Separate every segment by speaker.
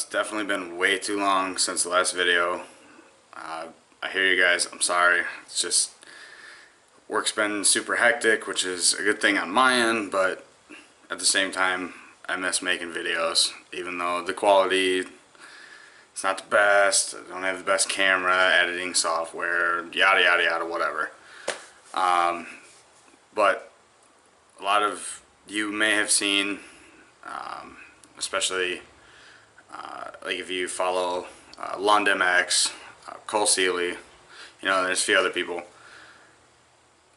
Speaker 1: definitely been way too long since the last video. I hear you guys, I'm sorry. It's just, work's been super hectic, which is a good thing on my end, but at the same time, I miss making videos. Even though the quality, it's not the best, I don't have the best camera, editing software, yada yada yada, whatever. But a lot of you may have seen, especially like if you follow London X, Cole Seeley, you know, there's a few other people.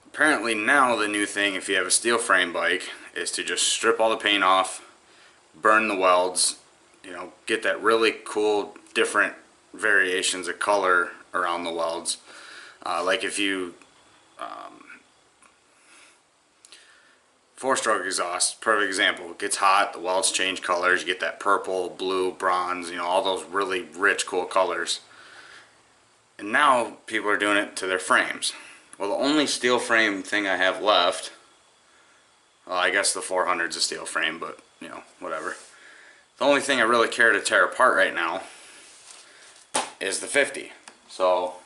Speaker 1: Apparently now the new thing, if you have a steel frame bike, is to just strip all the paint off, burn the welds, you know, get that really cool different variations of color around the welds. Like if you four-stroke exhaust, perfect example. It gets hot, the welds change colors, you get that purple, blue, bronze, you know, all those really rich, cool colors. And now people are doing it to their frames. Well, the only steel frame thing I have left, well, I guess the 400's a steel frame, but, you know, whatever. The only thing I really care to tear apart right now is the 50. So,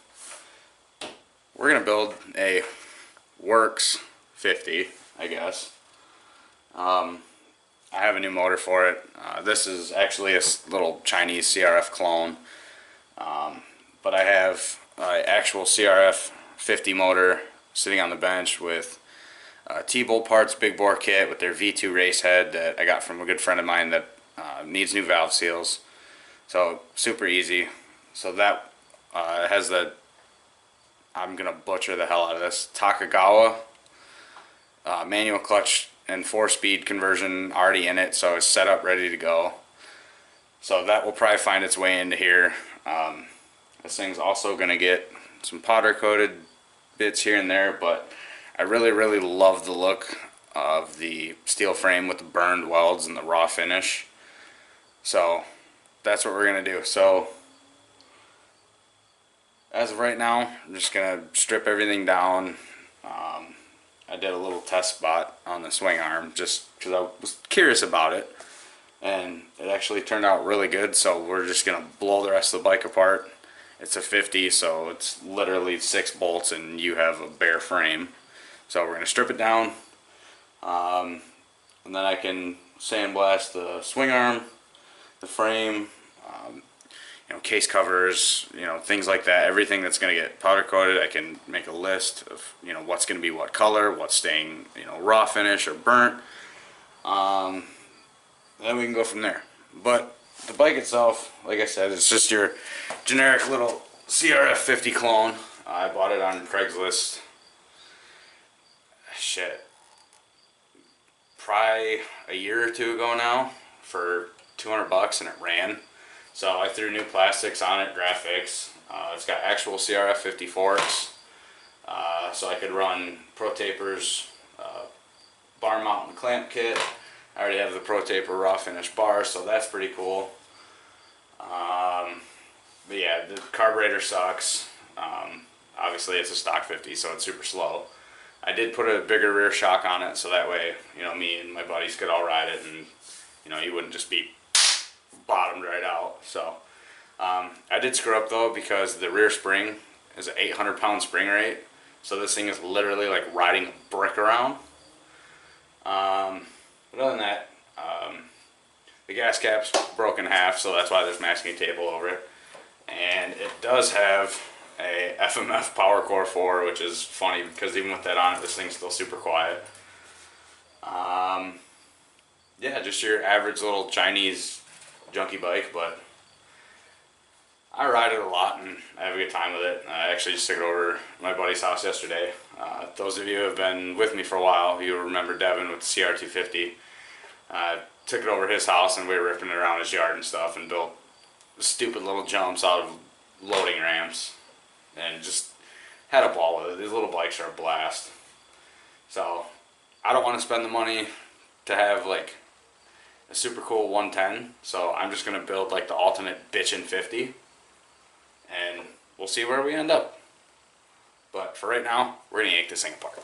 Speaker 1: we're going to build a Works 50, I guess. I have a new motor for it. This is actually a little Chinese CRF clone. But I have an actual crf50 motor sitting on the bench with T-bolt parts, big bore kit with their V2 race head that I got from a good friend of mine that needs new valve seals. So super easy. So that has the, I'm gonna butcher the hell out of this, Takagawa manual clutch and 4-speed conversion already in it, so it's set up ready to go. So that will probably find its way into here. This thing's also gonna get some powder coated bits here and there, but I really love the look of the steel frame with the burned welds and the raw finish. So that's what we're gonna do. So as of right now, I'm just gonna strip everything down. I did a little test spot on the swing arm just because I was curious about it, and it actually turned out really good. So we're just gonna blow the rest of the bike apart. It's a 50, so it's literally 6 bolts and you have a bare frame. So we're gonna strip it down, and then I can sandblast the swing arm, the frame, you know, case covers, you know, things like that. Everything that's going to get powder coated, I can make a list of, you know, what's going to be what color, what's staying, you know, raw finish or burnt. Then we can go from there. But the bike itself, like I said, it's just your generic little crf50 clone. I bought it on Craigslist. Shit. Probably a year or two ago now for 200 bucks, and it ran. So I threw new plastics on it, graphics. It's got actual crf50 forks, so I could run Pro Taper's bar mount and clamp kit. I already have the Pro Taper raw finish bar, so that's pretty cool. But yeah, the carburetor sucks. Obviously it's a stock 50, so it's super slow. I did put a bigger rear shock on it, so that way, you know, me and my buddies could all ride it, and, you know, you wouldn't just be bottomed right out. So I did screw up though, because the rear spring is an 800-pound spring rate, so this thing is literally like riding a brick around. But other than that, the gas cap's broken in half, so that's why there's masking tape all over it. And it does have a FMF Power Core 4, which is funny because even with that on it, this thing's still super quiet. Yeah, just your average little Chinese junkie bike, but I ride it a lot and I have a good time with it. I actually just took it over to my buddy's house yesterday. Those of you who have been with me for a while, you remember Devin with the CR250. Took it over to his house and we were ripping it around his yard and stuff, and built stupid little jumps out of loading ramps and just had a ball with it. These little bikes are a blast. So I don't want to spend the money to have like a super cool 110, so I'm just going to build like the alternate bitchin' 50, and we'll see where we end up. But for right now, we're going to yank this thing apart.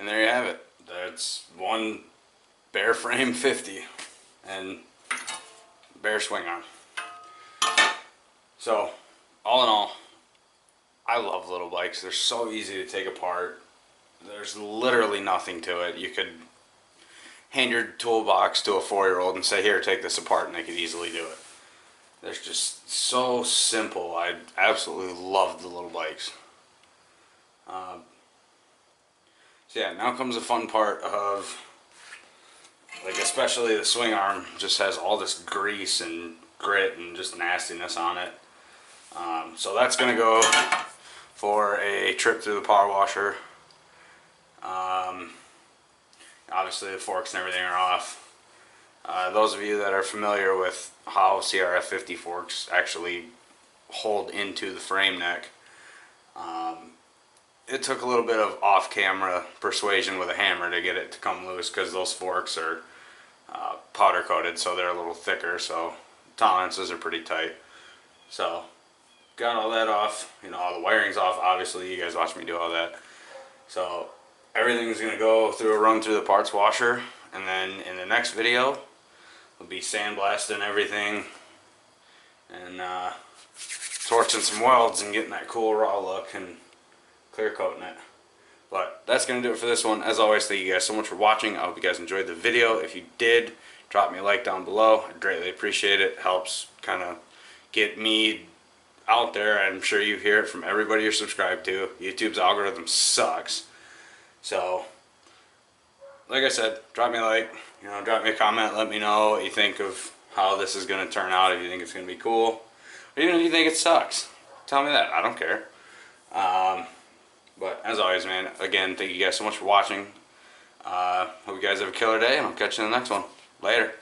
Speaker 1: And there you have it. That's one bare frame 50 and bare swing arm. So all in all, I love little bikes. They're so easy to take apart. There's literally nothing to it. You could hand your toolbox to a 4-year-old and say, here, take this apart, and they could easily do it. They're just so simple. I absolutely love the little bikes. So yeah, now comes the fun part of, like, especially the swing arm just has all this grease and grit and just nastiness on it. So that's gonna go for a trip through the power washer. Obviously the forks and everything are off. Those of you that are familiar with how crf50 forks actually hold into the frame neck, it took a little bit of off-camera persuasion with a hammer to get it to come loose, because those forks are powder coated, so they're a little thicker, so tolerances are pretty tight. So got all that off, you know, all the wiring's off. Obviously you guys watch me do all that. So everything's gonna go through a run through the parts washer, and then in the next video we'll be sandblasting everything and torching some welds and getting that cool raw look and clear coating it. But that's gonna do it for this one. As always, thank you guys so much for watching. I hope you guys enjoyed the video. If you did, drop me a like down below. I'd greatly appreciate it. Helps kind of get me out there. I'm sure you hear it from everybody you're subscribed to. YouTube's algorithm sucks. So like I said, drop me a like, you know, drop me a comment, let me know what you think of how this is going to turn out, if you think it's going to be cool, or even if you think it sucks. Tell me that, I don't care. But as always, man, again, thank you guys so much for watching. Hope you guys have a killer day, and I'll catch you in the next one. Later.